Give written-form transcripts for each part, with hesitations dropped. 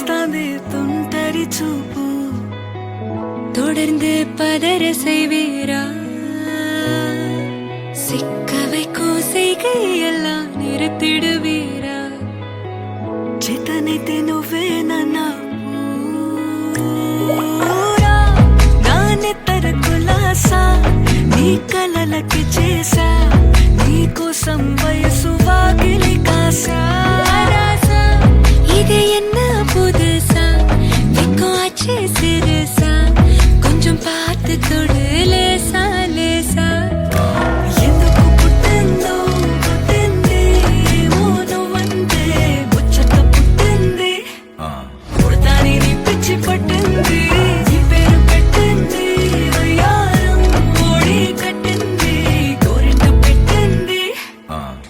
చూస్తాంది తుంటరి చూపు தொடர்ந்து பதற செய்வீரா சிக்க வைக்கும் செய்கையெல்லாம் நிறுத்திடுவீரா చేతనైతే నువ్వే నన్నా నానెత్తర కులాసా నీ కలలకి చేసా నీ కోసం వయసు వాకిలి కాసా இது என்ன புதுசா வெக்கம் ஆச்சு சிறுசா கொஞ்சம் பார்த்து தொடு லேசா லேசா ఎందుకు పుట్టిందో పుట్టింది మోను వందే ముచ్చట పుట్టింది పుడతాని నీ పిచ్చి పట్టింది నీ పేరు పెట్టింది వయ్యారం ఓడి కట్టింది గోరింట పెట్టింది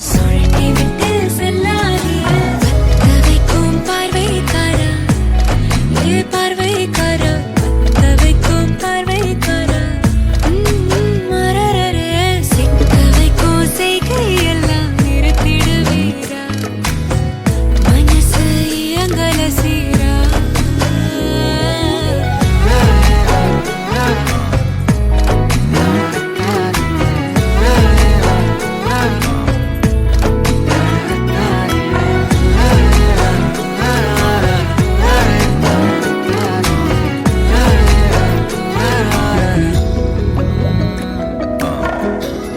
சுழட்டி விட்டு செல்லாது பத்த வைக்கும் பார்வைக்காரா ஏ பார்வைக்காரா பத்த வைக்கும் பார்வைக்காரா மரரரே சிக்க வைக்கும் செய்கையெல்லாம் நிறுத்திடுவீரா மனசு இயங்கல சீரா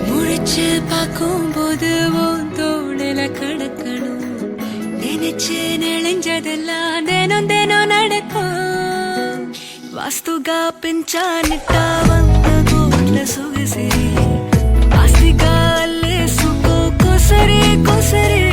முழிச்சு பார்க்கும்போது உன் தோணல கடக்கணும் நினைச்சு நெளிஞ்சதெல்லாம் தினம் தினம் நடக்கும் వాస్తుగా పెంచానిట వంద కోట్ల సొగసిరి ఆస్తిగా అల్లేసుకో కొసరి కొసరి